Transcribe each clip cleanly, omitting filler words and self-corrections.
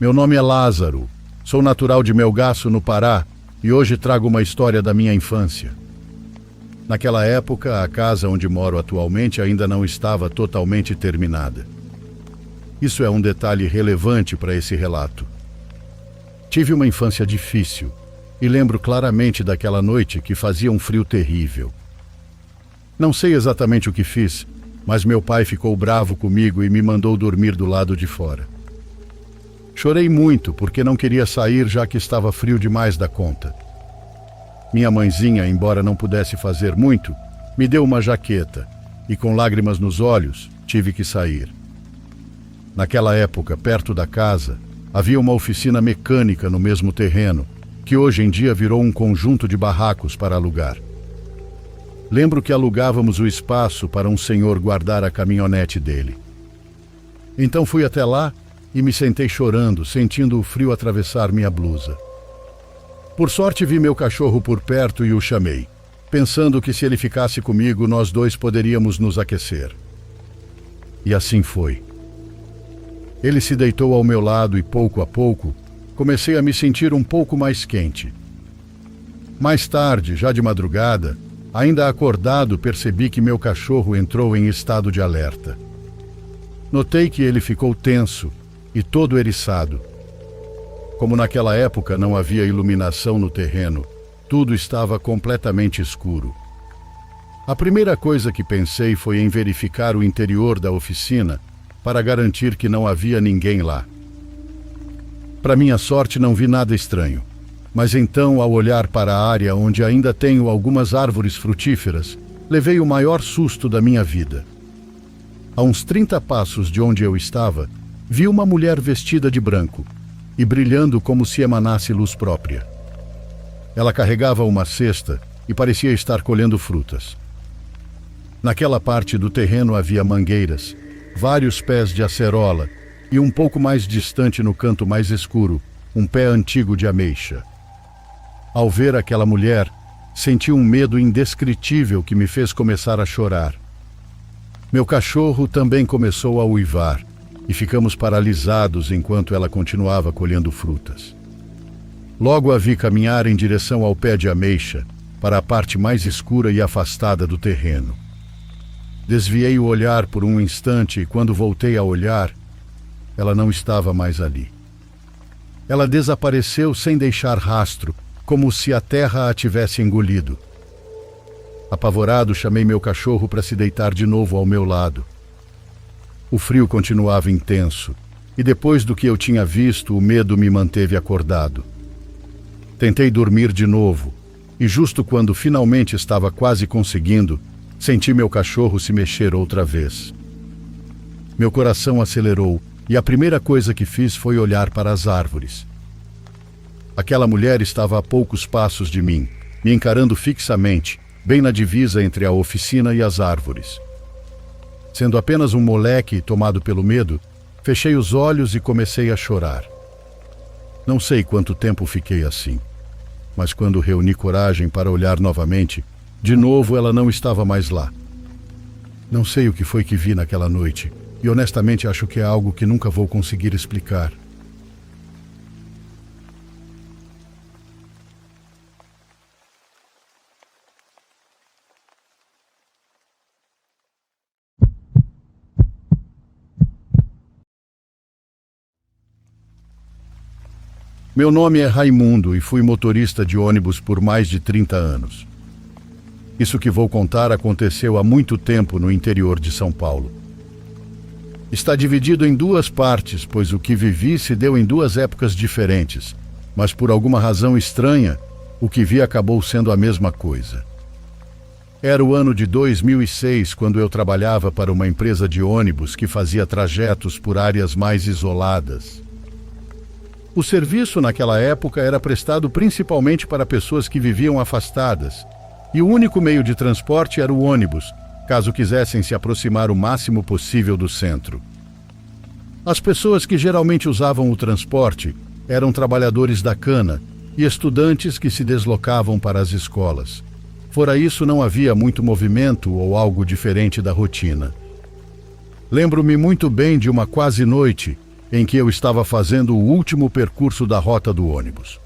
Meu nome é Lázaro, sou natural de Melgaço, no Pará, e hoje trago uma história da minha infância. Naquela época, a casa onde moro atualmente ainda não estava totalmente terminada. Isso é um detalhe relevante para esse relato. Tive uma infância difícil e lembro claramente daquela noite que fazia um frio terrível. Não sei exatamente o que fiz, mas meu pai ficou bravo comigo e me mandou dormir do lado de fora. Chorei muito porque não queria sair, já que estava frio demais da conta. Minha mãezinha, embora não pudesse fazer muito, me deu uma jaqueta e, com lágrimas nos olhos, tive que sair. Naquela época, perto da casa, havia uma oficina mecânica no mesmo terreno, que hoje em dia virou um conjunto de barracos para alugar. Lembro que alugávamos o espaço para um senhor guardar a caminhonete dele. Então fui até lá e me sentei chorando, sentindo o frio atravessar minha blusa. Por sorte vi meu cachorro por perto e o chamei, pensando que se ele ficasse comigo, nós dois poderíamos nos aquecer. E assim foi. Ele se deitou ao meu lado e, pouco a pouco, comecei a me sentir um pouco mais quente. Mais tarde, já de madrugada, ainda acordado, percebi que meu cachorro entrou em estado de alerta. Notei que ele ficou tenso e todo eriçado. Como naquela época não havia iluminação no terreno, tudo estava completamente escuro. A primeira coisa que pensei foi em verificar o interior da oficina para garantir que não havia ninguém lá. Para minha sorte, não vi nada estranho, mas então, ao olhar para a área onde ainda tenho algumas árvores frutíferas, levei o maior susto da minha vida. A uns 30 passos de onde eu estava, vi uma mulher vestida de branco e brilhando como se emanasse luz própria. Ela carregava uma cesta e parecia estar colhendo frutas. Naquela parte do terreno havia mangueiras, vários pés de acerola e um pouco mais distante, no canto mais escuro, um pé antigo de ameixa. Ao ver aquela mulher, senti um medo indescritível que me fez começar a chorar. Meu cachorro também começou a uivar e ficamos paralisados enquanto ela continuava colhendo frutas. Logo a vi caminhar em direção ao pé de ameixa, para a parte mais escura e afastada do terreno. Desviei o olhar por um instante e, quando voltei a olhar, ela não estava mais ali. Ela desapareceu sem deixar rastro, como se a terra a tivesse engolido. Apavorado, chamei meu cachorro para se deitar de novo ao meu lado. O frio continuava intenso, e depois do que eu tinha visto, o medo me manteve acordado. Tentei dormir de novo, e justo quando finalmente estava quase conseguindo, senti meu cachorro se mexer outra vez. Meu coração acelerou e a primeira coisa que fiz foi olhar para as árvores. Aquela mulher estava a poucos passos de mim, me encarando fixamente, bem na divisa entre a oficina e as árvores. Sendo apenas um moleque tomado pelo medo, fechei os olhos e comecei a chorar. Não sei quanto tempo fiquei assim, mas quando reuni coragem para olhar novamente, de novo ela não estava mais lá. Não sei o que foi que vi naquela noite, e honestamente acho que é algo que nunca vou conseguir explicar. Meu nome é Raimundo e fui motorista de ônibus por mais de 30 anos. Isso que vou contar aconteceu há muito tempo no interior de São Paulo. Está dividido em duas partes, pois o que vivi se deu em duas épocas diferentes, mas por alguma razão estranha, o que vi acabou sendo a mesma coisa. Era o ano de 2006, quando eu trabalhava para uma empresa de ônibus que fazia trajetos por áreas mais isoladas. O serviço naquela época era prestado principalmente para pessoas que viviam afastadas, e o único meio de transporte era o ônibus, caso quisessem se aproximar o máximo possível do centro. As pessoas que geralmente usavam o transporte eram trabalhadores da cana e estudantes que se deslocavam para as escolas. Fora isso, não havia muito movimento ou algo diferente da rotina. Lembro-me muito bem de uma quase noite em que eu estava fazendo o último percurso da rota do ônibus.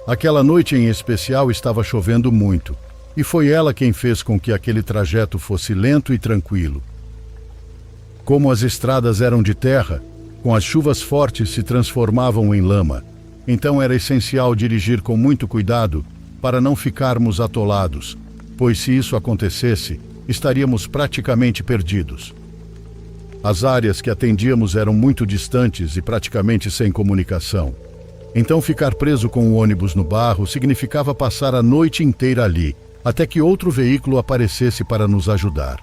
Aquela noite em especial estava chovendo muito, e foi ela quem fez com que aquele trajeto fosse lento e tranquilo. Como as estradas eram de terra, com as chuvas fortes se transformavam em lama, então era essencial dirigir com muito cuidado para não ficarmos atolados, pois se isso acontecesse, estaríamos praticamente perdidos. As áreas que atendíamos eram muito distantes e praticamente sem comunicação. Então ficar preso com o ônibus no barro significava passar a noite inteira ali, até que outro veículo aparecesse para nos ajudar.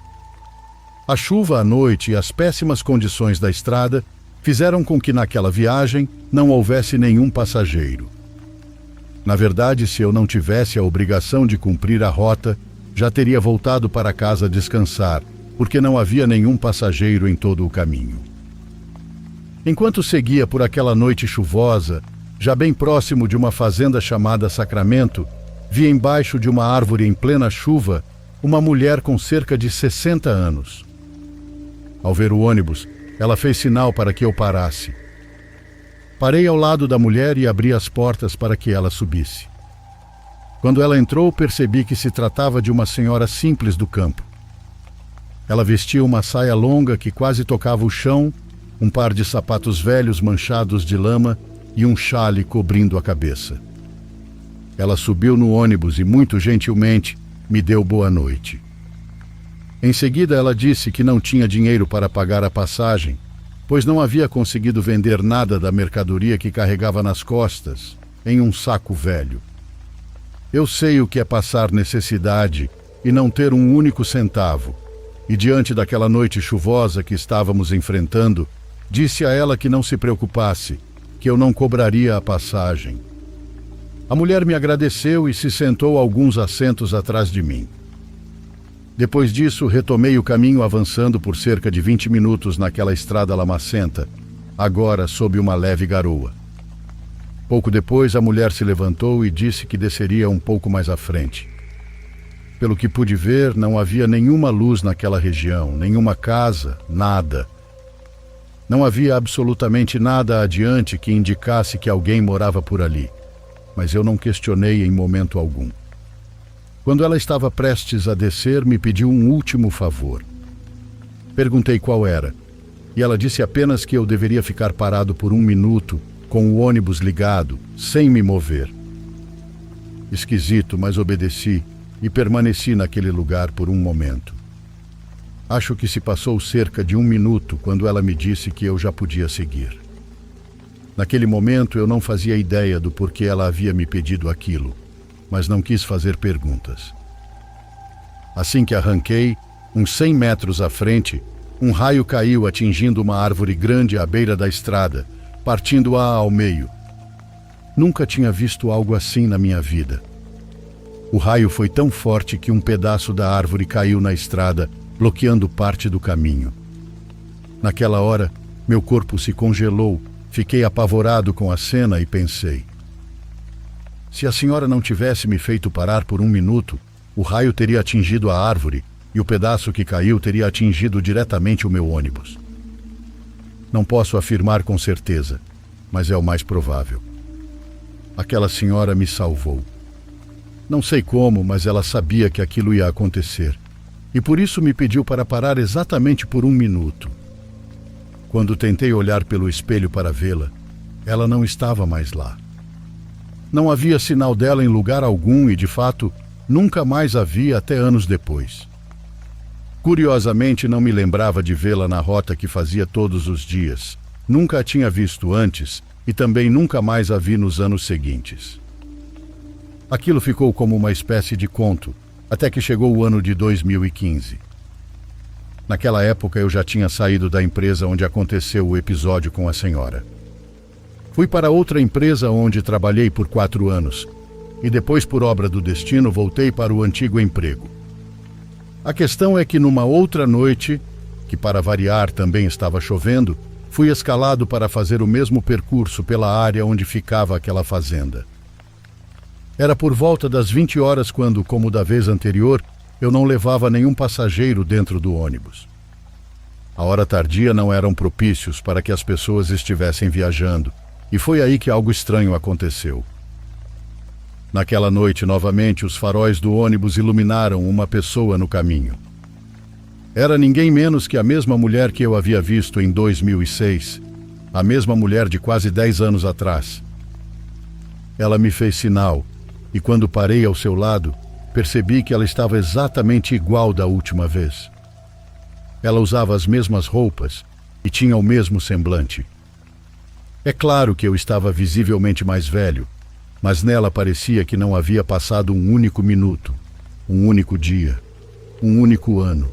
A chuva à noite e as péssimas condições da estrada fizeram com que naquela viagem não houvesse nenhum passageiro. Na verdade, se eu não tivesse a obrigação de cumprir a rota, já teria voltado para casa descansar, porque não havia nenhum passageiro em todo o caminho. Enquanto seguia por aquela noite chuvosa, já bem próximo de uma fazenda chamada Sacramento, vi embaixo de uma árvore em plena chuva uma mulher com cerca de 60 anos. Ao ver o ônibus, ela fez sinal para que eu parasse. Parei ao lado da mulher e abri as portas para que ela subisse. Quando ela entrou, percebi que se tratava de uma senhora simples do campo. Ela vestia uma saia longa que quase tocava o chão, um par de sapatos velhos manchados de lama e um chale cobrindo a cabeça. Ela subiu no ônibus e, muito gentilmente, me deu boa noite. Em seguida, ela disse que não tinha dinheiro para pagar a passagem, pois não havia conseguido vender nada da mercadoria que carregava nas costas, em um saco velho. Eu sei o que é passar necessidade e não ter um único centavo, e diante daquela noite chuvosa que estávamos enfrentando, disse a ela que não se preocupasse, que eu não cobraria a passagem. A mulher me agradeceu e se sentou alguns assentos atrás de mim. Depois disso, retomei o caminho avançando por cerca de 20 minutos naquela estrada lamacenta, agora sob uma leve garoa. Pouco depois, a mulher se levantou e disse que desceria um pouco mais à frente. Pelo que pude ver, não havia nenhuma luz naquela região, nenhuma casa, nada. Não havia absolutamente nada adiante que indicasse que alguém morava por ali, mas eu não questionei em momento algum. Quando ela estava prestes a descer, me pediu um último favor. Perguntei qual era, e ela disse apenas que eu deveria ficar parado por 1 minuto, com o ônibus ligado, sem me mover. Esquisito, mas obedeci e permaneci naquele lugar por um momento. Acho que se passou cerca de 1 minuto quando ela me disse que eu já podia seguir. Naquele momento eu não fazia ideia do porquê ela havia me pedido aquilo, mas não quis fazer perguntas. Assim que arranquei, uns 100 metros à frente, um raio caiu atingindo uma árvore grande à beira da estrada, partindo-a ao meio. Nunca tinha visto algo assim na minha vida. O raio foi tão forte que um pedaço da árvore caiu na estrada, bloqueando parte do caminho. Naquela hora, meu corpo se congelou, fiquei apavorado com a cena e pensei: se a senhora não tivesse me feito parar por 1 minuto, o raio teria atingido a árvore e o pedaço que caiu teria atingido diretamente o meu ônibus. Não posso afirmar com certeza, mas é o mais provável. Aquela senhora me salvou. Não sei como, mas ela sabia que aquilo ia acontecer, e por isso me pediu para parar exatamente por 1 minuto. Quando tentei olhar pelo espelho para vê-la, ela não estava mais lá. Não havia sinal dela em lugar algum e, de fato, nunca mais a vi até anos depois. Curiosamente, não me lembrava de vê-la na rota que fazia todos os dias. Nunca a tinha visto antes e também nunca mais a vi nos anos seguintes. Aquilo ficou como uma espécie de conto, até que chegou o ano de 2015. Naquela época eu já tinha saído da empresa onde aconteceu o episódio com a senhora. Fui para outra empresa onde trabalhei por 4 anos e depois, por obra do destino, voltei para o antigo emprego. A questão é que numa outra noite, que para variar também estava chovendo, fui escalado para fazer o mesmo percurso pela área onde ficava aquela fazenda. Era por volta das 20 horas quando, como da vez anterior, eu não levava nenhum passageiro dentro do ônibus. A hora tardia não eram propícios para que as pessoas estivessem viajando, e foi aí que algo estranho aconteceu. Naquela noite, novamente, os faróis do ônibus iluminaram uma pessoa no caminho. Era ninguém menos que a mesma mulher que eu havia visto em 2006, a mesma mulher de quase 10 anos atrás. Ela me fez sinal, e quando parei ao seu lado, percebi que ela estava exatamente igual da última vez. Ela usava as mesmas roupas e tinha o mesmo semblante. É claro que eu estava visivelmente mais velho, mas nela parecia que não havia passado um único minuto, um único dia, um único ano.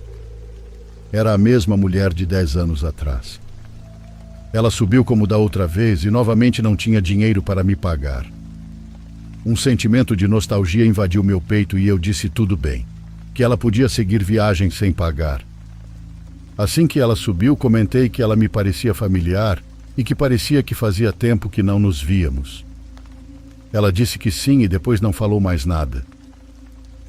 Era a mesma mulher de 10 anos atrás. Ela subiu como da outra vez e novamente não tinha dinheiro para me pagar. Um sentimento de nostalgia invadiu meu peito e eu disse tudo bem, que ela podia seguir viagem sem pagar. Assim que ela subiu, comentei que ela me parecia familiar e que parecia que fazia tempo que não nos víamos. Ela disse que sim e depois não falou mais nada.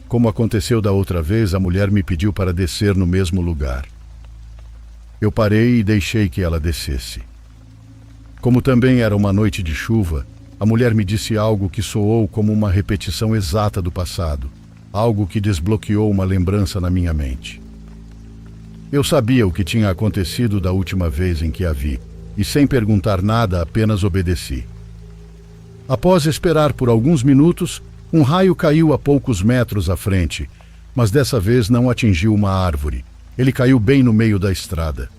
Como aconteceu da outra vez, a mulher me pediu para descer no mesmo lugar. Eu parei e deixei que ela descesse. Como também era uma noite de chuva, a mulher me disse algo que soou como uma repetição exata do passado, algo que desbloqueou uma lembrança na minha mente. Eu sabia o que tinha acontecido da última vez em que a vi, e sem perguntar nada, apenas obedeci. Após esperar por alguns minutos, um raio caiu a poucos metros à frente, mas dessa vez não atingiu uma árvore. Ele caiu bem no meio da estrada.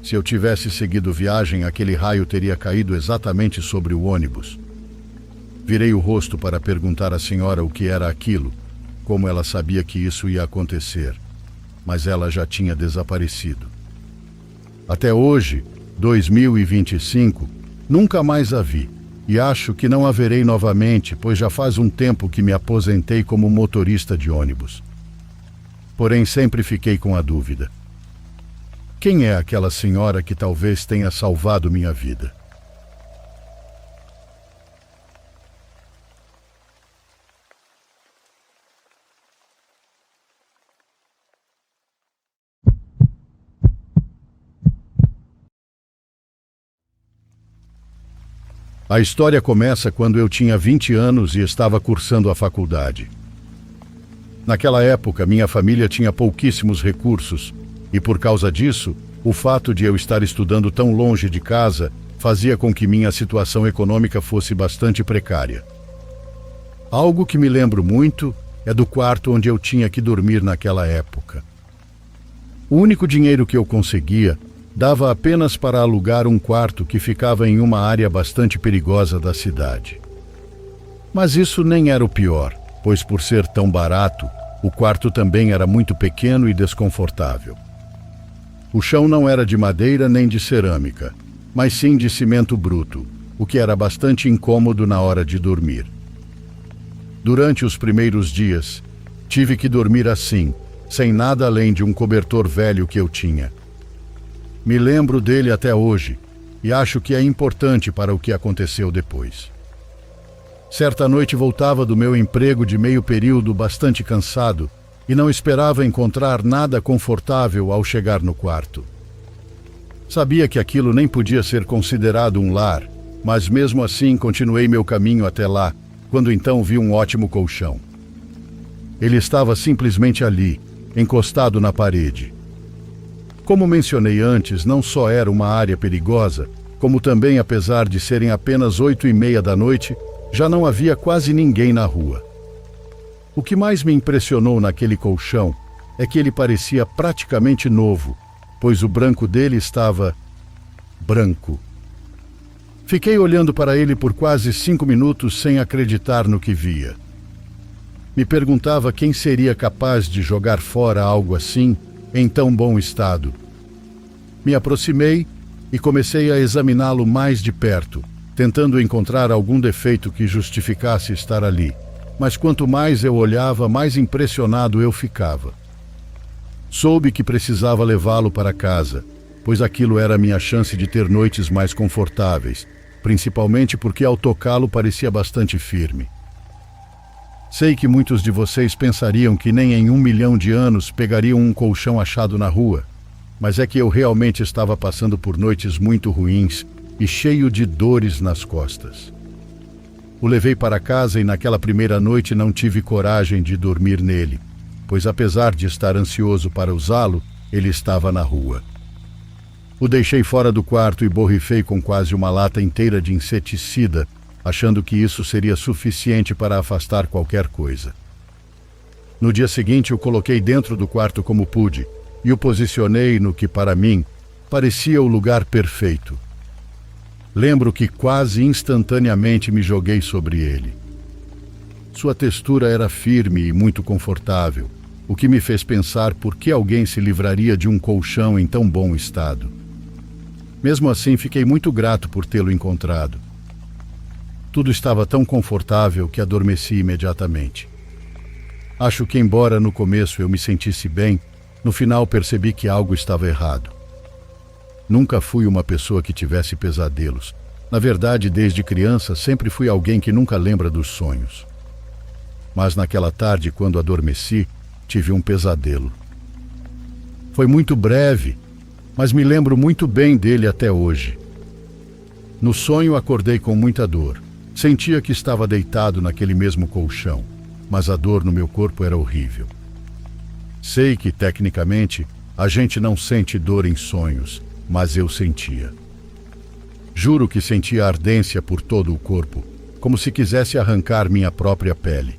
Se eu tivesse seguido viagem, aquele raio teria caído exatamente sobre o ônibus. Virei o rosto para perguntar à senhora o que era aquilo, como ela sabia que isso ia acontecer, mas ela já tinha desaparecido. Até hoje, 2025, nunca mais a vi, e acho que não a verei novamente, pois já faz um tempo que me aposentei como motorista de ônibus. Porém, sempre fiquei com a dúvida. Quem é aquela senhora que talvez tenha salvado minha vida? A história começa quando eu tinha 20 anos e estava cursando a faculdade. Naquela época, minha família tinha pouquíssimos recursos e, por causa disso, o fato de eu estar estudando tão longe de casa fazia com que minha situação econômica fosse bastante precária. Algo que me lembro muito é do quarto onde eu tinha que dormir naquela época. O único dinheiro que eu conseguia dava apenas para alugar um quarto que ficava em uma área bastante perigosa da cidade. Mas isso nem era o pior, pois por ser tão barato, o quarto também era muito pequeno e desconfortável. O chão não era de madeira nem de cerâmica, mas sim de cimento bruto, o que era bastante incômodo na hora de dormir. Durante os primeiros dias, tive que dormir assim, sem nada além de um cobertor velho que eu tinha. Me lembro dele até hoje e acho que é importante para o que aconteceu depois. Certa noite voltava do meu emprego de meio período bastante cansado e não esperava encontrar nada confortável ao chegar no quarto. Sabia que aquilo nem podia ser considerado um lar, mas mesmo assim continuei meu caminho até lá, quando então vi um ótimo colchão. Ele estava simplesmente ali, encostado na parede. Como mencionei antes, não só era uma área perigosa, como também, apesar de serem apenas 8:30 da noite, já não havia quase ninguém na rua. O que mais me impressionou naquele colchão é que ele parecia praticamente novo, pois o branco dele estava branco. Fiquei olhando para ele por quase 5 minutos sem acreditar no que via. Me perguntava quem seria capaz de jogar fora algo assim em tão bom estado. Me aproximei e comecei a examiná-lo mais de perto, tentando encontrar algum defeito que justificasse estar ali. Mas quanto mais eu olhava, mais impressionado eu ficava. Soube que precisava levá-lo para casa, pois aquilo era a minha chance de ter noites mais confortáveis, principalmente porque ao tocá-lo parecia bastante firme. Sei que muitos de vocês pensariam que nem em 1 milhão de anos pegariam um colchão achado na rua, mas é que eu realmente estava passando por noites muito ruins e cheio de dores nas costas. O levei para casa e naquela primeira noite não tive coragem de dormir nele, pois apesar de estar ansioso para usá-lo, ele estava na rua. O deixei fora do quarto e borrifei com quase uma lata inteira de inseticida, achando que isso seria suficiente para afastar qualquer coisa. No dia seguinte, o coloquei dentro do quarto como pude e o posicionei no que, para mim, parecia o lugar perfeito. Lembro que quase instantaneamente me joguei sobre ele. Sua textura era firme e muito confortável, o que me fez pensar por que alguém se livraria de um colchão em tão bom estado. Mesmo assim, fiquei muito grato por tê-lo encontrado. Tudo estava tão confortável que adormeci imediatamente. Acho que, embora no começo eu me sentisse bem, no final percebi que algo estava errado. Nunca fui uma pessoa que tivesse pesadelos. Na verdade, desde criança, sempre fui alguém que nunca lembra dos sonhos. Mas naquela tarde, quando adormeci, tive um pesadelo. Foi muito breve, mas me lembro muito bem dele até hoje. No sonho, acordei com muita dor. Sentia que estava deitado naquele mesmo colchão, mas a dor no meu corpo era horrível. Sei que, tecnicamente, a gente não sente dor em sonhos, mas eu sentia. Juro que sentia ardência por todo o corpo, como se quisesse arrancar minha própria pele.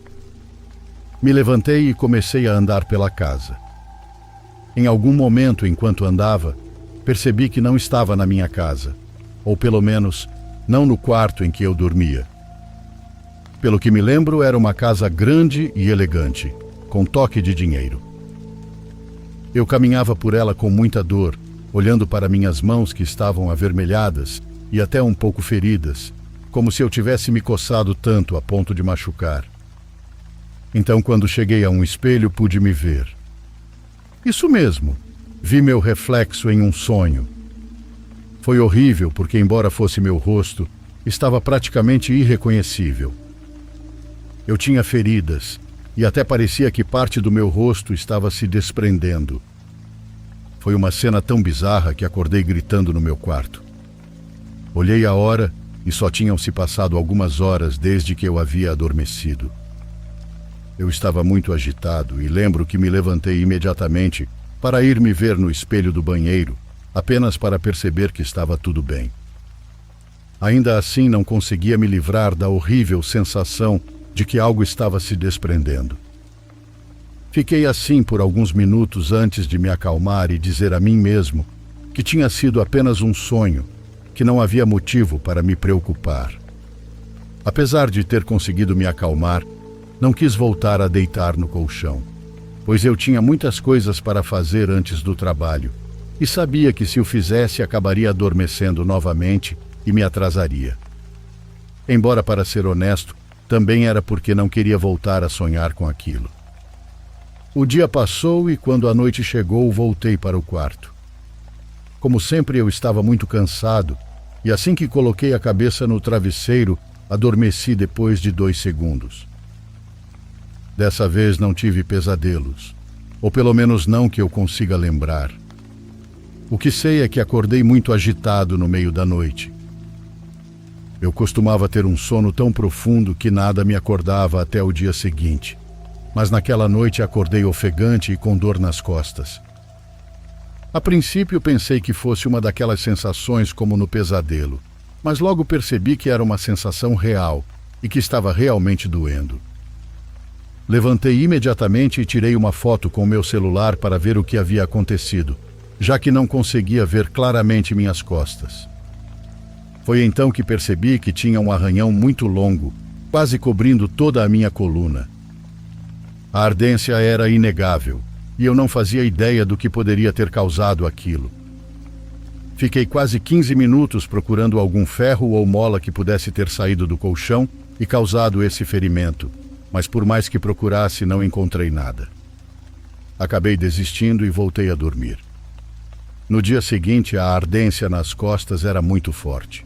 Me levantei e comecei a andar pela casa. Em algum momento, enquanto andava, percebi que não estava na minha casa, ou pelo menos, não no quarto em que eu dormia. Pelo que me lembro, era uma casa grande e elegante, com toque de dinheiro. Eu caminhava por ela com muita dor, olhando para minhas mãos que estavam avermelhadas e até um pouco feridas, como se eu tivesse me coçado tanto a ponto de machucar. Então, quando cheguei a um espelho, pude me ver. Isso mesmo, vi meu reflexo em um sonho. Foi horrível porque, embora fosse meu rosto, estava praticamente irreconhecível. Eu tinha feridas e até parecia que parte do meu rosto estava se desprendendo. Foi uma cena tão bizarra que acordei gritando no meu quarto. Olhei a hora e só tinham se passado algumas horas desde que eu havia adormecido. Eu estava muito agitado e lembro que me levantei imediatamente para ir me ver no espelho do banheiro, apenas para perceber que estava tudo bem. Ainda assim, não conseguia me livrar da horrível sensação de que algo estava se desprendendo. Fiquei assim por alguns minutos antes de me acalmar e dizer a mim mesmo que tinha sido apenas um sonho, que não havia motivo para me preocupar. Apesar de ter conseguido me acalmar, não quis voltar a deitar no colchão, pois eu tinha muitas coisas para fazer antes do trabalho e sabia que se o fizesse acabaria adormecendo novamente e me atrasaria. Embora, para ser honesto, também era porque não queria voltar a sonhar com aquilo. O dia passou e quando a noite chegou, voltei para o quarto. Como sempre, eu estava muito cansado e assim que coloquei a cabeça no travesseiro, adormeci depois de 2 segundos. Dessa vez não tive pesadelos, ou pelo menos não que eu consiga lembrar. O que sei é que acordei muito agitado no meio da noite. Eu costumava ter um sono tão profundo que nada me acordava até o dia seguinte, mas naquela noite acordei ofegante e com dor nas costas. A princípio pensei que fosse uma daquelas sensações como no pesadelo, mas logo percebi que era uma sensação real e que estava realmente doendo. Levantei imediatamente e tirei uma foto com o meu celular para ver o que havia acontecido, já que não conseguia ver claramente minhas costas. Foi então que percebi que tinha um arranhão muito longo, quase cobrindo toda a minha coluna. A ardência era inegável, e eu não fazia ideia do que poderia ter causado aquilo. Fiquei quase 15 minutos procurando algum ferro ou mola que pudesse ter saído do colchão e causado esse ferimento, mas por mais que procurasse, não encontrei nada. Acabei desistindo e voltei a dormir. No dia seguinte, a ardência nas costas era muito forte.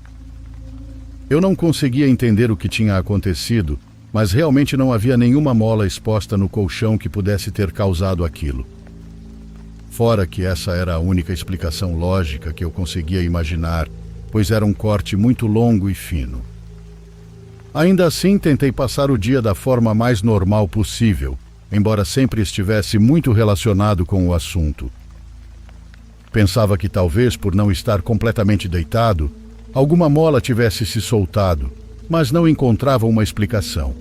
Eu não conseguia entender o que tinha acontecido, mas realmente não havia nenhuma mola exposta no colchão que pudesse ter causado aquilo. Fora que essa era a única explicação lógica que eu conseguia imaginar, pois era um corte muito longo e fino. Ainda assim, tentei passar o dia da forma mais normal possível, embora sempre estivesse muito relacionado com o assunto. Pensava que talvez, por não estar completamente deitado, alguma mola tivesse se soltado, mas não encontrava uma explicação.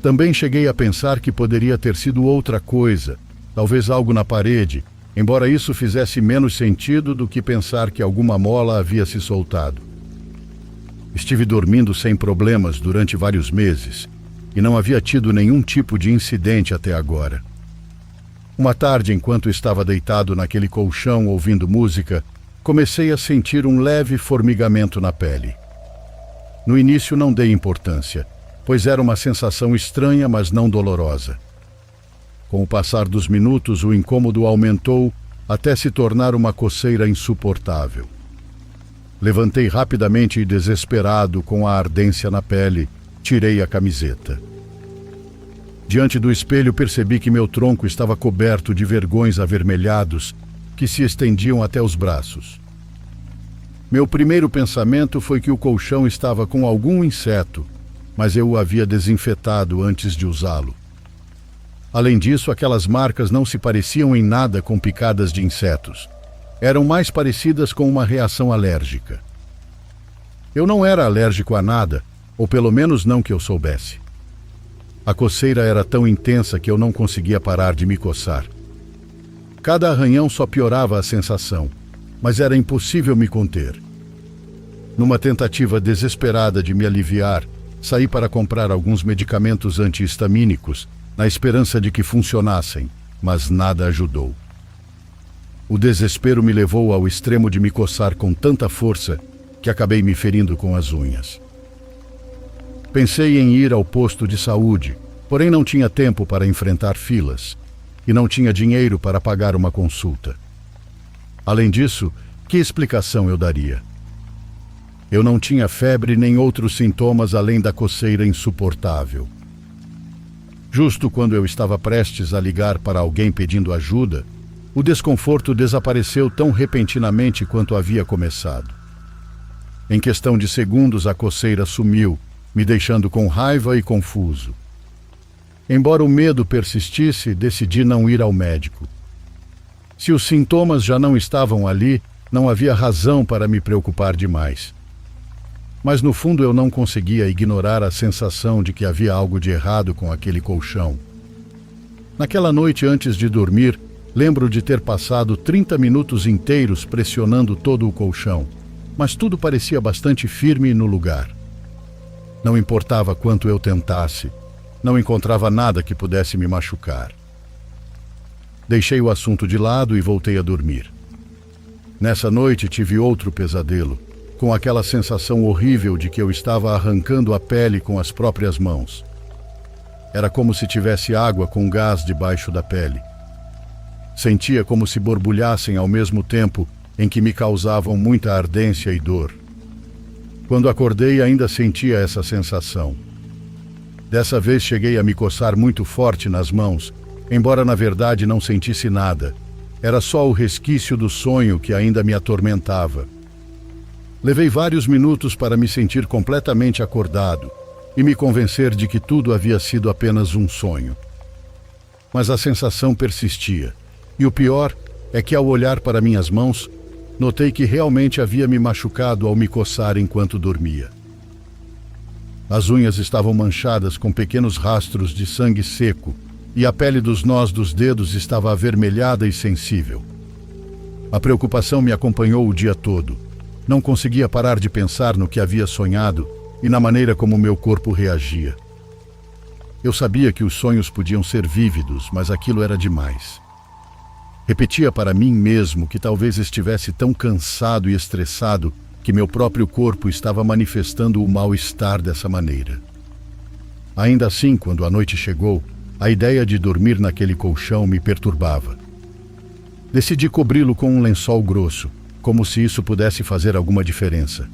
Também cheguei a pensar que poderia ter sido outra coisa, talvez algo na parede, embora isso fizesse menos sentido do que pensar que alguma mola havia se soltado. Estive dormindo sem problemas durante vários meses e não havia tido nenhum tipo de incidente até agora. Uma tarde, enquanto estava deitado naquele colchão ouvindo música, comecei a sentir um leve formigamento na pele. No início não dei importância, pois era uma sensação estranha, mas não dolorosa. Com o passar dos minutos, o incômodo aumentou até se tornar uma coceira insuportável. Levantei rapidamente e, desesperado, com a ardência na pele, tirei a camiseta. Diante do espelho, percebi que meu tronco estava coberto de vergões avermelhados que se estendiam até os braços. Meu primeiro pensamento foi que o colchão estava com algum inseto, mas eu o havia desinfetado antes de usá-lo. Além disso, aquelas marcas não se pareciam em nada com picadas de insetos. Eram mais parecidas com uma reação alérgica. Eu não era alérgico a nada, ou pelo menos não que eu soubesse. A coceira era tão intensa que eu não conseguia parar de me coçar. Cada arranhão só piorava a sensação, mas era impossível me conter. Numa tentativa desesperada de me aliviar, saí para comprar alguns medicamentos anti-histamínicos, na esperança de que funcionassem, mas nada ajudou. O desespero me levou ao extremo de me coçar com tanta força que acabei me ferindo com as unhas. Pensei em ir ao posto de saúde, porém não tinha tempo para enfrentar filas e não tinha dinheiro para pagar uma consulta. Além disso, que explicação eu daria? Eu não tinha febre nem outros sintomas além da coceira insuportável. Justo quando eu estava prestes a ligar para alguém pedindo ajuda, o desconforto desapareceu tão repentinamente quanto havia começado. Em questão de segundos, a coceira sumiu, me deixando com raiva e confuso. Embora o medo persistisse, decidi não ir ao médico. Se os sintomas já não estavam ali, não havia razão para me preocupar demais. Mas no fundo eu não conseguia ignorar a sensação de que havia algo de errado com aquele colchão. Naquela noite, antes de dormir, lembro de ter passado 30 minutos inteiros pressionando todo o colchão, mas tudo parecia bastante firme no lugar. Não importava quanto eu tentasse, não encontrava nada que pudesse me machucar. Deixei o assunto de lado e voltei a dormir. Nessa noite tive outro pesadelo, com aquela sensação horrível de que eu estava arrancando a pele com as próprias mãos. Era como se tivesse água com gás debaixo da pele. Sentia como se borbulhassem ao mesmo tempo em que me causavam muita ardência e dor. Quando acordei, ainda sentia essa sensação. Dessa vez cheguei a me coçar muito forte nas mãos, embora na verdade não sentisse nada. Era só o resquício do sonho que ainda me atormentava. Levei vários minutos para me sentir completamente acordado e me convencer de que tudo havia sido apenas um sonho. Mas a sensação persistia, e o pior é que ao olhar para minhas mãos, notei que realmente havia me machucado ao me coçar enquanto dormia. As unhas estavam manchadas com pequenos rastros de sangue seco e a pele dos nós dos dedos estava avermelhada e sensível. A preocupação me acompanhou o dia todo. Não conseguia parar de pensar no que havia sonhado e na maneira como meu corpo reagia. Eu sabia que os sonhos podiam ser vívidos, mas aquilo era demais. Repetia para mim mesmo que talvez estivesse tão cansado e estressado que meu próprio corpo estava manifestando o mal-estar dessa maneira. Ainda assim, quando a noite chegou, a ideia de dormir naquele colchão me perturbava. Decidi cobri-lo com um lençol grosso, como se isso pudesse fazer alguma diferença.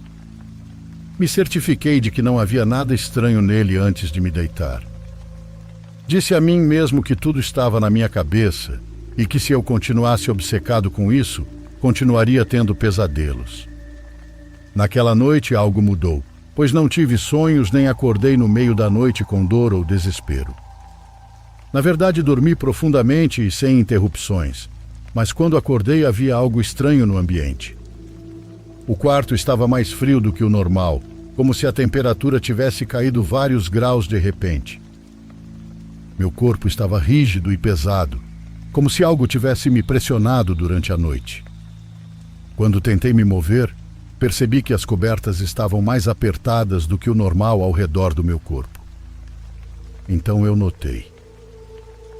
Me certifiquei de que não havia nada estranho nele antes de me deitar. Disse a mim mesmo que tudo estava na minha cabeça e que se eu continuasse obcecado com isso, continuaria tendo pesadelos. Naquela noite algo mudou, pois não tive sonhos nem acordei no meio da noite com dor ou desespero. Na verdade, dormi profundamente e sem interrupções, mas quando acordei havia algo estranho no ambiente. O quarto estava mais frio do que o normal, como se a temperatura tivesse caído vários graus de repente. Meu corpo estava rígido e pesado, como se algo tivesse me pressionado durante a noite. Quando tentei me mover, percebi que as cobertas estavam mais apertadas do que o normal ao redor do meu corpo. Então eu notei.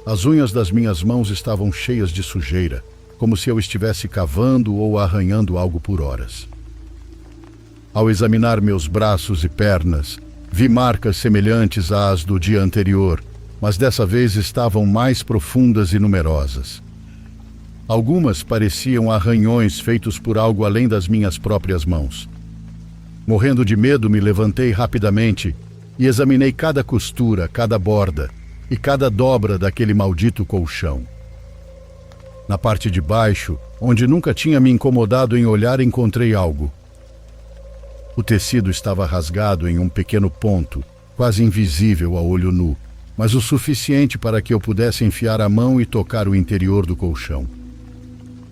As unhas das minhas mãos estavam cheias de sujeira, como se eu estivesse cavando ou arranhando algo por horas. Ao examinar meus braços e pernas, vi marcas semelhantes às do dia anterior, mas dessa vez estavam mais profundas e numerosas. Algumas pareciam arranhões feitos por algo além das minhas próprias mãos. Morrendo de medo, me levantei rapidamente e examinei cada costura, cada borda e cada dobra daquele maldito colchão. Na parte de baixo, onde nunca tinha me incomodado em olhar, encontrei algo. O tecido estava rasgado em um pequeno ponto, quase invisível a olho nu, mas o suficiente para que eu pudesse enfiar a mão e tocar o interior do colchão.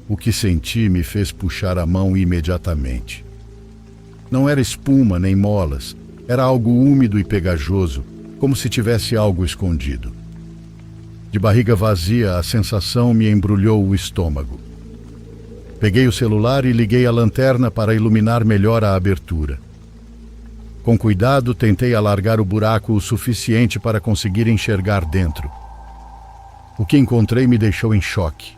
O que senti me fez puxar a mão imediatamente. Não era espuma nem molas, era algo úmido e pegajoso, como se tivesse algo escondido. De barriga vazia, a sensação me embrulhou o estômago. Peguei o celular e liguei a lanterna para iluminar melhor a abertura. Com cuidado, tentei alargar o buraco o suficiente para conseguir enxergar dentro. O que encontrei me deixou em choque.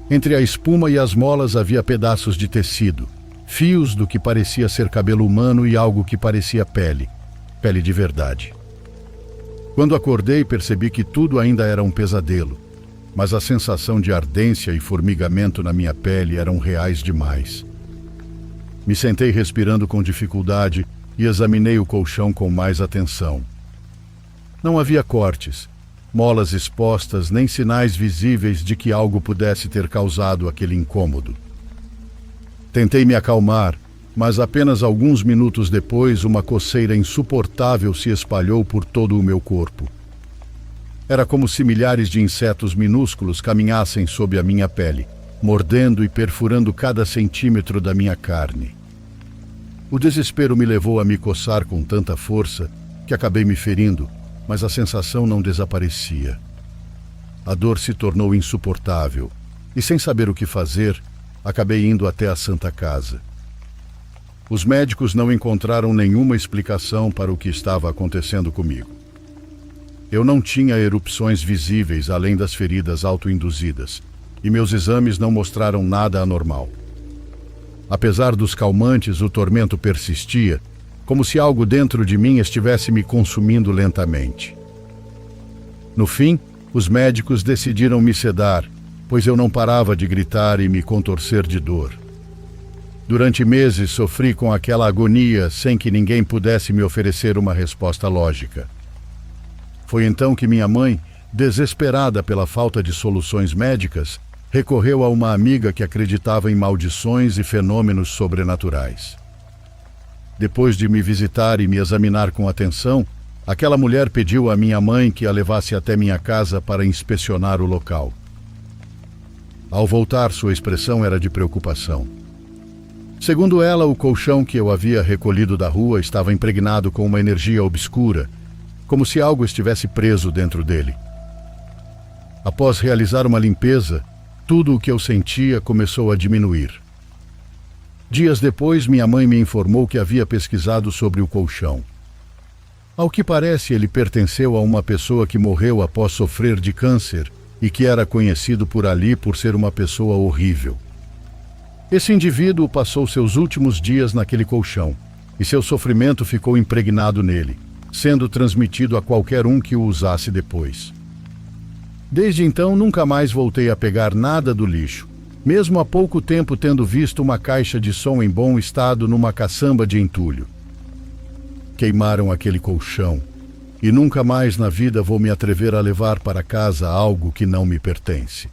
Entre a espuma e as molas havia pedaços de tecido, fios do que parecia ser cabelo humano e algo que parecia pele de verdade. Quando acordei, percebi que tudo ainda era um pesadelo, mas a sensação de ardência e formigamento na minha pele eram reais demais. Me sentei respirando com dificuldade e examinei o colchão com mais atenção. Não havia cortes, molas expostas, nem sinais visíveis de que algo pudesse ter causado aquele incômodo. Tentei me acalmar, mas apenas alguns minutos depois uma coceira insuportável se espalhou por todo o meu corpo. Era como se milhares de insetos minúsculos caminhassem sob a minha pele, mordendo e perfurando cada centímetro da minha carne. O desespero me levou a me coçar com tanta força que acabei me ferindo, mas a sensação não desaparecia. A dor se tornou insuportável e, sem saber o que fazer, acabei indo até a Santa Casa. Os médicos não encontraram nenhuma explicação para o que estava acontecendo comigo. Eu não tinha erupções visíveis além das feridas autoinduzidas, e meus exames não mostraram nada anormal. Apesar dos calmantes, o tormento persistia, como se algo dentro de mim estivesse me consumindo lentamente. No fim, os médicos decidiram me sedar, pois eu não parava de gritar e me contorcer de dor. Durante meses sofri com aquela agonia sem que ninguém pudesse me oferecer uma resposta lógica. Foi então que minha mãe, desesperada pela falta de soluções médicas, recorreu a uma amiga que acreditava em maldições e fenômenos sobrenaturais. Depois de me visitar e me examinar com atenção, aquela mulher pediu à minha mãe que a levasse até minha casa para inspecionar o local. Ao voltar, sua expressão era de preocupação. Segundo ela, o colchão que eu havia recolhido da rua estava impregnado com uma energia obscura, como se algo estivesse preso dentro dele. Após realizar uma limpeza, tudo o que eu sentia começou a diminuir. Dias depois, minha mãe me informou que havia pesquisado sobre o colchão. Ao que parece, ele pertenceu a uma pessoa que morreu após sofrer de câncer e que era conhecido por ali por ser uma pessoa horrível. Esse indivíduo passou seus últimos dias naquele colchão e seu sofrimento ficou impregnado nele, sendo transmitido a qualquer um que o usasse depois. Desde então, nunca mais voltei a pegar nada do lixo, mesmo há pouco tempo tendo visto uma caixa de som em bom estado numa caçamba de entulho. Queimaram aquele colchão e nunca mais na vida vou me atrever a levar para casa algo que não me pertence.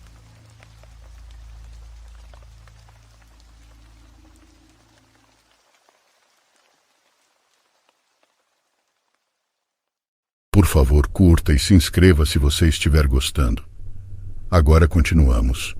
Por favor, curta e se inscreva se você estiver gostando. Agora continuamos.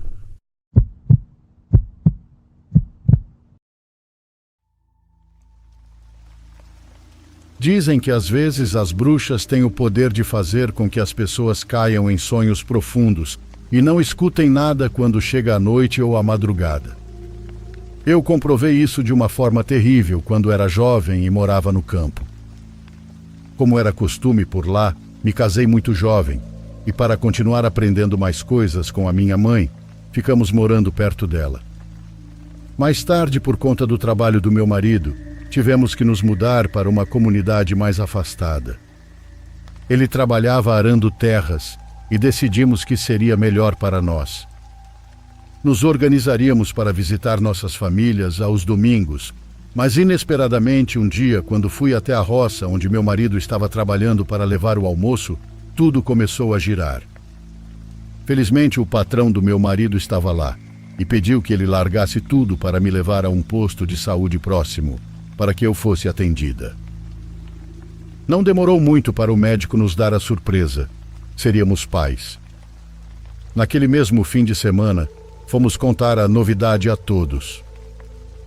Dizem que às vezes as bruxas têm o poder de fazer com que as pessoas caiam em sonhos profundos e não escutem nada quando chega a noite ou a madrugada. Eu comprovei isso de uma forma terrível quando era jovem e morava no campo. Como era costume por lá, me casei muito jovem e, para continuar aprendendo mais coisas com a minha mãe, ficamos morando perto dela. Mais tarde, por conta do trabalho do meu marido, tivemos que nos mudar para uma comunidade mais afastada. Ele trabalhava arando terras e decidimos que seria melhor para nós. Nos organizaríamos para visitar nossas famílias aos domingos, mas inesperadamente um dia, quando fui até a roça onde meu marido estava trabalhando para levar o almoço, tudo começou a girar. Felizmente, o patrão do meu marido estava lá e pediu que ele largasse tudo para me levar a um posto de saúde próximo, para que eu fosse atendida. Não demorou muito para o médico nos dar a surpresa. Seríamos pais. Naquele mesmo fim de semana, fomos contar a novidade a todos.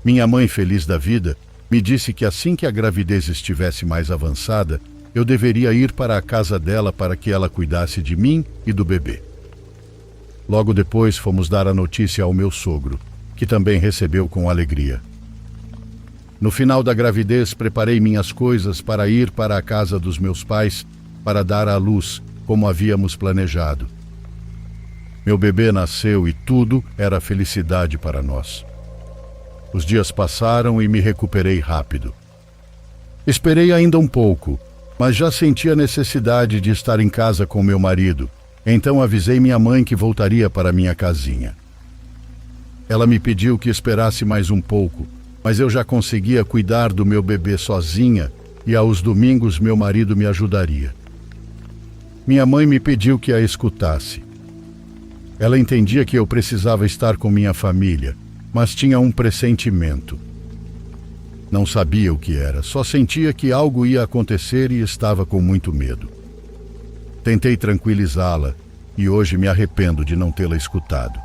Minha mãe, feliz da vida, me disse que assim que a gravidez estivesse mais avançada, eu deveria ir para a casa dela para que ela cuidasse de mim e do bebê. Logo depois fomos dar a notícia ao meu sogro, que também recebeu com alegria. No final da gravidez, preparei minhas coisas para ir para a casa dos meus pais para dar à luz, como havíamos planejado. Meu bebê nasceu e tudo era felicidade para nós. Os dias passaram e me recuperei rápido. Esperei ainda um pouco, mas já senti a necessidade de estar em casa com meu marido, então avisei minha mãe que voltaria para minha casinha. Ela me pediu que esperasse mais um pouco, mas eu já conseguia cuidar do meu bebê sozinha e aos domingos meu marido me ajudaria. Minha mãe me pediu que a escutasse. Ela entendia que eu precisava estar com minha família, mas tinha um pressentimento. Não sabia o que era, só sentia que algo ia acontecer e estava com muito medo. Tentei tranquilizá-la e hoje me arrependo de não tê-la escutado.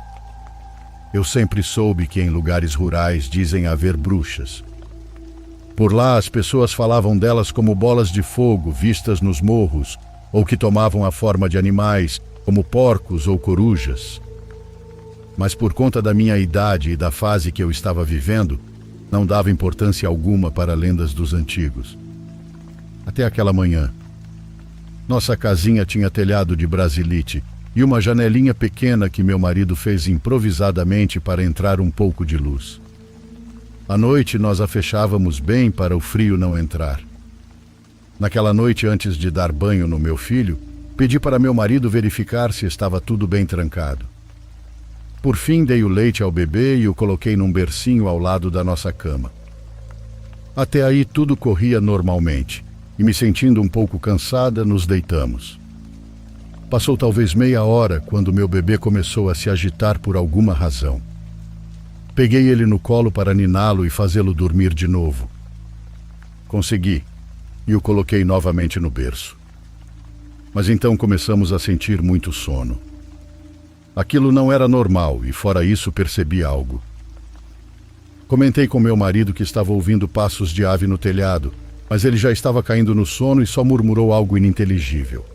Eu sempre soube que em lugares rurais dizem haver bruxas. Por lá as pessoas falavam delas como bolas de fogo vistas nos morros, ou que tomavam a forma de animais, como porcos ou corujas. Mas por conta da minha idade e da fase que eu estava vivendo, não dava importância alguma para lendas dos antigos. Até aquela manhã. Nossa casinha tinha telhado de brasilite e uma janelinha pequena que meu marido fez improvisadamente para entrar um pouco de luz. À noite nós a fechávamos bem para o frio não entrar. Naquela noite, antes de dar banho no meu filho, pedi para meu marido verificar se estava tudo bem trancado. Por fim, dei o leite ao bebê e o coloquei num bercinho ao lado da nossa cama. Até aí tudo corria normalmente, e me sentindo um pouco cansada, nos deitamos. Passou talvez meia hora quando meu bebê começou a se agitar por alguma razão. Peguei ele no colo para niná-lo e fazê-lo dormir de novo. Consegui, e o coloquei novamente no berço. Mas então começamos a sentir muito sono. Aquilo não era normal e, fora isso, percebi algo. Comentei com meu marido que estava ouvindo passos de ave no telhado, mas ele já estava caindo no sono e só murmurou algo ininteligível.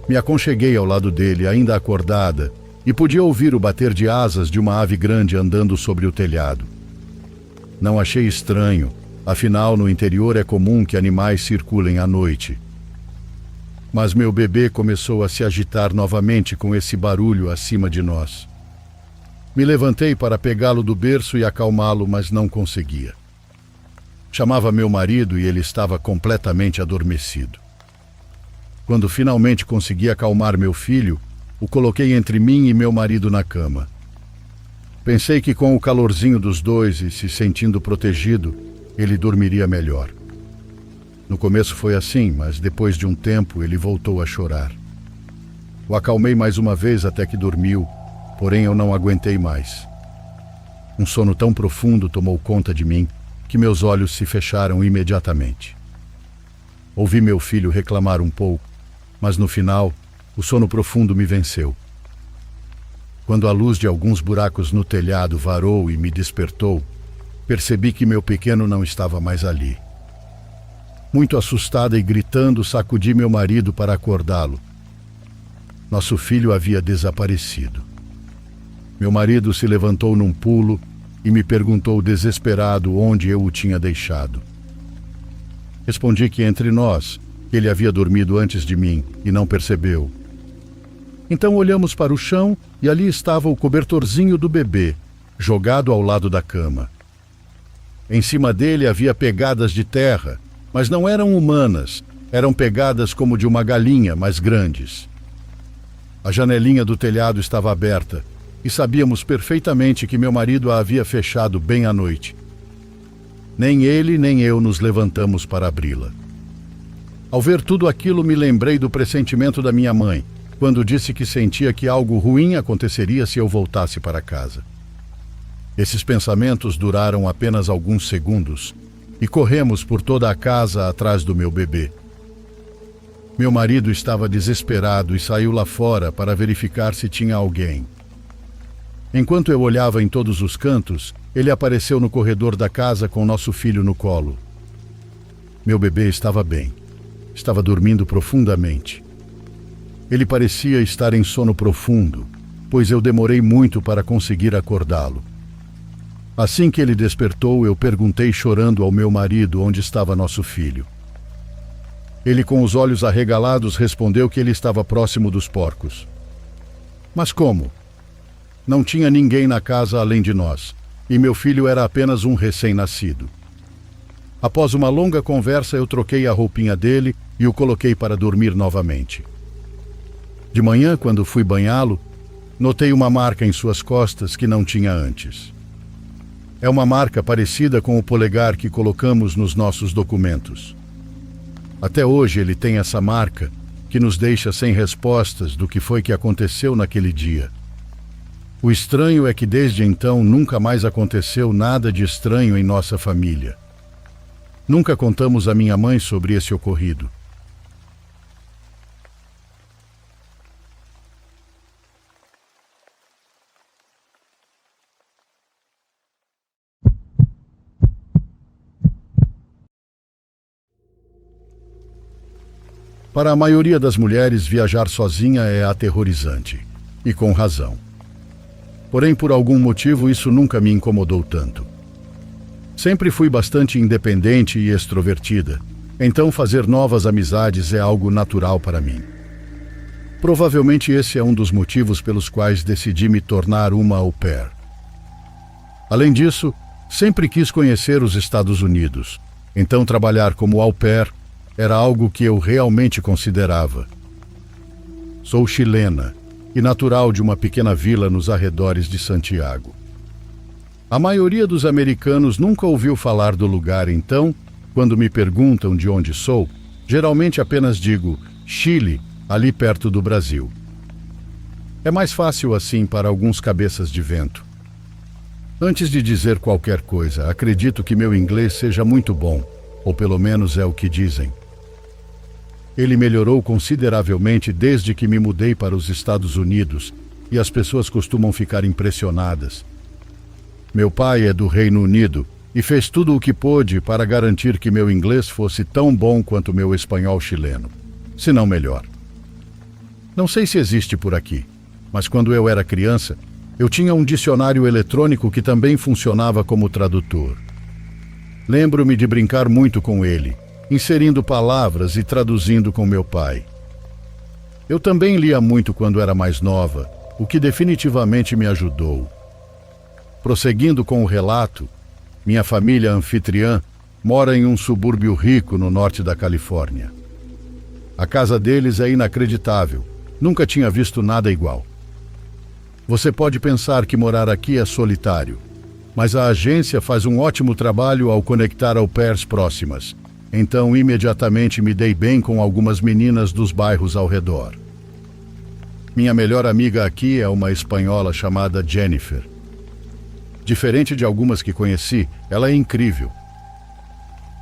Me aconcheguei ao lado dele, ainda acordada, e podia ouvir o bater de asas de uma ave grande andando sobre o telhado. Não achei estranho, afinal, no interior é comum que animais circulem à noite. Mas meu bebê começou a se agitar novamente com esse barulho acima de nós. Me levantei para pegá-lo do berço e acalmá-lo, mas não conseguia. Chamava meu marido e ele estava completamente adormecido. Quando finalmente consegui acalmar meu filho, o coloquei entre mim e meu marido na cama. Pensei que com o calorzinho dos dois e se sentindo protegido, ele dormiria melhor. No começo foi assim, mas depois de um tempo ele voltou a chorar. O acalmei mais uma vez até que dormiu, porém eu não aguentei mais. Um sono tão profundo tomou conta de mim que meus olhos se fecharam imediatamente. Ouvi meu filho reclamar um pouco, mas no final, o sono profundo me venceu. Quando a luz de alguns buracos no telhado varou e me despertou, percebi que meu pequeno não estava mais ali. Muito assustada e gritando, sacudi meu marido para acordá-lo. Nosso filho havia desaparecido. Meu marido se levantou num pulo e me perguntou desesperado onde eu o tinha deixado. Respondi que entre nós, ele havia dormido antes de mim e não percebeu. Então olhamos para o chão e ali estava o cobertorzinho do bebê, jogado ao lado da cama. Em cima dele havia pegadas de terra, mas não eram humanas, eram pegadas como de uma galinha, mas grandes. A janelinha do telhado estava aberta e sabíamos perfeitamente que meu marido a havia fechado bem à noite. Nem ele nem eu nos levantamos para abri-la. Ao ver tudo aquilo, me lembrei do pressentimento da minha mãe, quando disse que sentia que algo ruim aconteceria se eu voltasse para casa. Esses pensamentos duraram apenas alguns segundos e corremos por toda a casa atrás do meu bebê. Meu marido estava desesperado e saiu lá fora para verificar se tinha alguém. Enquanto eu olhava em todos os cantos, ele apareceu no corredor da casa com nosso filho no colo. Meu bebê estava bem. Estava dormindo profundamente. Ele parecia estar em sono profundo, pois eu demorei muito para conseguir acordá-lo. Assim que ele despertou, eu perguntei chorando ao meu marido onde estava nosso filho. Ele, com os olhos arregalados, respondeu que ele estava próximo dos porcos. Mas como? Não tinha ninguém na casa além de nós, e meu filho era apenas um recém-nascido. Após uma longa conversa, eu troquei a roupinha dele e o coloquei para dormir novamente. De manhã, quando fui banhá-lo, notei uma marca em suas costas que não tinha antes. É uma marca parecida com o polegar que colocamos nos nossos documentos. Até hoje ele tem essa marca que nos deixa sem respostas do que foi que aconteceu naquele dia. O estranho é que desde então nunca mais aconteceu nada de estranho em nossa família. Nunca contamos à minha mãe sobre esse ocorrido. Para a maioria das mulheres, viajar sozinha é aterrorizante, e com razão. Porém, por algum motivo, isso nunca me incomodou tanto. Sempre fui bastante independente e extrovertida, então fazer novas amizades é algo natural para mim. Provavelmente esse é um dos motivos pelos quais decidi me tornar uma au pair. Além disso, sempre quis conhecer os Estados Unidos, então trabalhar como au pair era algo que eu realmente considerava. Sou chilena e natural de uma pequena vila nos arredores de Santiago. A maioria dos americanos nunca ouviu falar do lugar, então, quando me perguntam de onde sou, geralmente apenas digo Chile, ali perto do Brasil. É mais fácil assim para alguns cabeças de vento. Antes de dizer qualquer coisa, acredito que meu inglês seja muito bom, ou pelo menos é o que dizem. Ele melhorou consideravelmente desde que me mudei para os Estados Unidos e as pessoas costumam ficar impressionadas. Meu pai é do Reino Unido e fez tudo o que pôde para garantir que meu inglês fosse tão bom quanto meu espanhol chileno, se não melhor. Não sei se existe por aqui, mas quando eu era criança, eu tinha um dicionário eletrônico que também funcionava como tradutor. Lembro-me de brincar muito com ele, inserindo palavras e traduzindo com meu pai. Eu também lia muito quando era mais nova, o que definitivamente me ajudou. Prosseguindo com o relato, minha família anfitriã mora em um subúrbio rico no norte da Califórnia. A casa deles é inacreditável, nunca tinha visto nada igual. Você pode pensar que morar aqui é solitário, mas a agência faz um ótimo trabalho ao conectar au pairs próximas. Então, imediatamente me dei bem com algumas meninas dos bairros ao redor. Minha melhor amiga aqui é uma espanhola chamada Jennifer. Diferente de algumas que conheci, ela é incrível.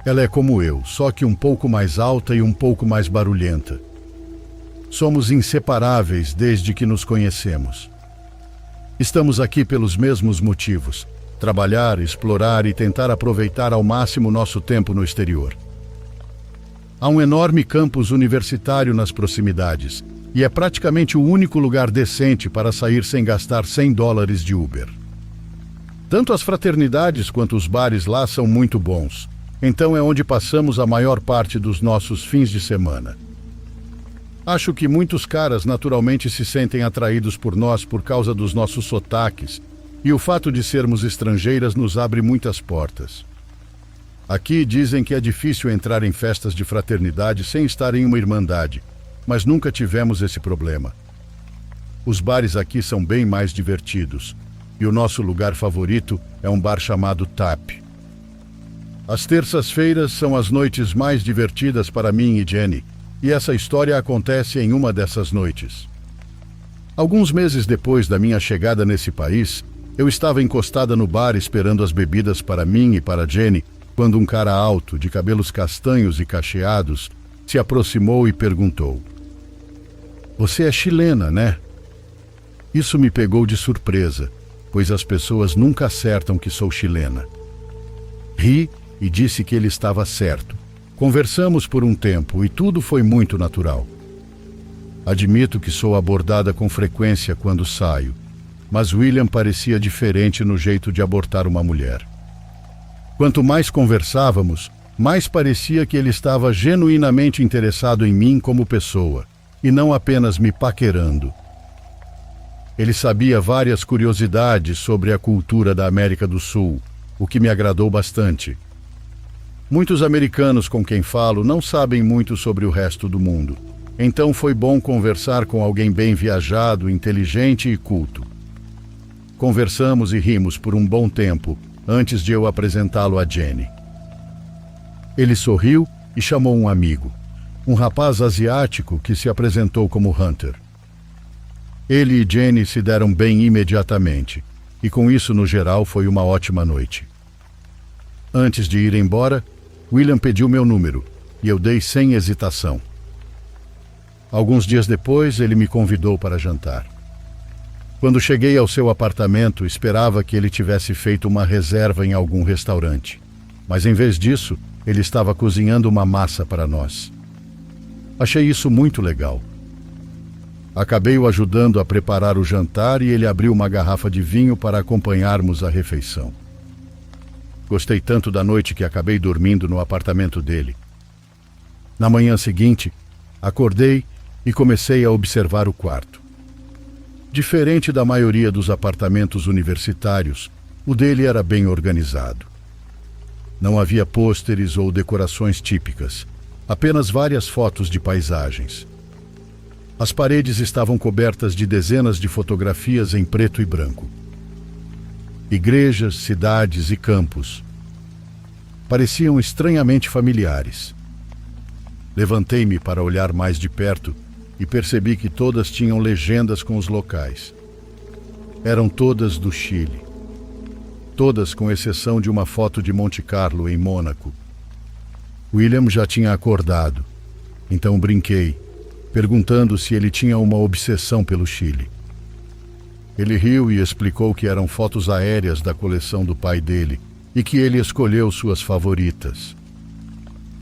Ela é como eu, só que um pouco mais alta e um pouco mais barulhenta. Somos inseparáveis desde que nos conhecemos. Estamos aqui pelos mesmos motivos: trabalhar, explorar e tentar aproveitar ao máximo nosso tempo no exterior. Há um enorme campus universitário nas proximidades e é praticamente o único lugar decente para sair sem gastar $100 de Uber. Tanto as fraternidades quanto os bares lá são muito bons, então é onde passamos a maior parte dos nossos fins de semana. Acho que muitos caras naturalmente se sentem atraídos por nós por causa dos nossos sotaques, e o fato de sermos estrangeiras nos abre muitas portas. Aqui dizem que é difícil entrar em festas de fraternidade sem estar em uma irmandade, mas nunca tivemos esse problema. Os bares aqui são bem mais divertidos, e o nosso lugar favorito é um bar chamado Tap. As terças-feiras são as noites mais divertidas para mim e Jenny, e essa história acontece em uma dessas noites. Alguns meses depois da minha chegada nesse país, eu estava encostada no bar esperando as bebidas para mim e para Jenny, quando um cara alto, de cabelos castanhos e cacheados, se aproximou e perguntou: "Você é chilena, né?" Isso me pegou de surpresa, pois as pessoas nunca acertam que sou chilena. Ri e disse que ele estava certo. Conversamos por um tempo e tudo foi muito natural. Admito que sou abordada com frequência quando saio, mas William parecia diferente no jeito de abordar uma mulher. Quanto mais conversávamos, mais parecia que ele estava genuinamente interessado em mim como pessoa, e não apenas me paquerando. Ele sabia várias curiosidades sobre a cultura da América do Sul, o que me agradou bastante. Muitos americanos com quem falo não sabem muito sobre o resto do mundo, então foi bom conversar com alguém bem viajado, inteligente e culto. Conversamos e rimos por um bom tempo, antes de eu apresentá-lo a Jenny. Ele sorriu e chamou um amigo, um rapaz asiático que se apresentou como Hunter. Ele e Jenny se deram bem imediatamente, e com isso, no geral, foi uma ótima noite. Antes de ir embora, William pediu meu número, e eu dei sem hesitação. Alguns dias depois, ele me convidou para jantar. Quando cheguei ao seu apartamento, esperava que ele tivesse feito uma reserva em algum restaurante, mas em vez disso, ele estava cozinhando uma massa para nós. Achei isso muito legal. Acabei o ajudando a preparar o jantar e ele abriu uma garrafa de vinho para acompanharmos a refeição. Gostei tanto da noite que acabei dormindo no apartamento dele. Na manhã seguinte, acordei e comecei a observar o quarto. Diferente da maioria dos apartamentos universitários, o dele era bem organizado. Não havia pôsteres ou decorações típicas, apenas várias fotos de paisagens. As paredes estavam cobertas de dezenas de fotografias em preto e branco. Igrejas, cidades e campos. Pareciam estranhamente familiares. Levantei-me para olhar mais de perto e percebi que todas tinham legendas com os locais. Eram todas do Chile. Todas com exceção de uma foto de Monte Carlo, em Mônaco. William já tinha acordado, então brinquei, perguntando se ele tinha uma obsessão pelo Chile. Ele riu e explicou que eram fotos aéreas da coleção do pai dele e que ele escolheu suas favoritas.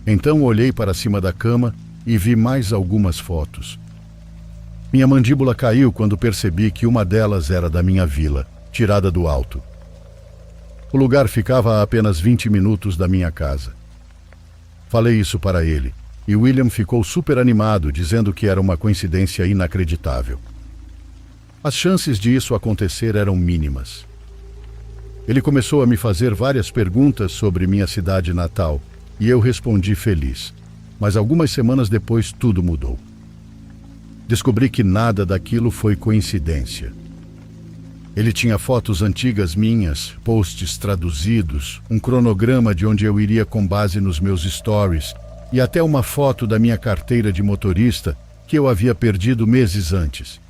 Então olhei para cima da cama e vi mais algumas fotos. Minha mandíbula caiu quando percebi que uma delas era da minha vila, tirada do alto. O lugar ficava a apenas 20 minutos da minha casa. Falei isso para ele, e William ficou super animado, dizendo que era uma coincidência inacreditável. As chances de isso acontecer eram mínimas. Ele começou a me fazer várias perguntas sobre minha cidade natal, e eu respondi feliz. Mas algumas semanas depois tudo mudou. Descobri que nada daquilo foi coincidência. Ele tinha fotos antigas minhas, posts traduzidos, um cronograma de onde eu iria com base nos meus stories e até uma foto da minha carteira de motorista que eu havia perdido meses antes.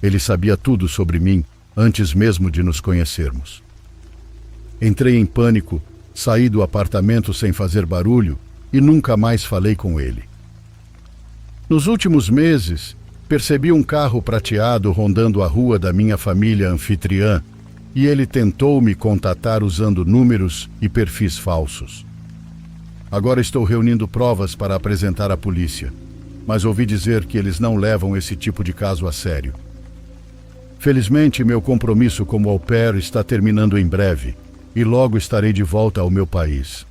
Ele sabia tudo sobre mim antes mesmo de nos conhecermos. Entrei em pânico, saí do apartamento sem fazer barulho e nunca mais falei com ele. Nos últimos meses, percebi um carro prateado rondando a rua da minha família anfitriã e ele tentou me contatar usando números e perfis falsos. Agora estou reunindo provas para apresentar à polícia, mas ouvi dizer que eles não levam esse tipo de caso a sério. Felizmente, meu compromisso como au pair está terminando em breve e logo estarei de volta ao meu país.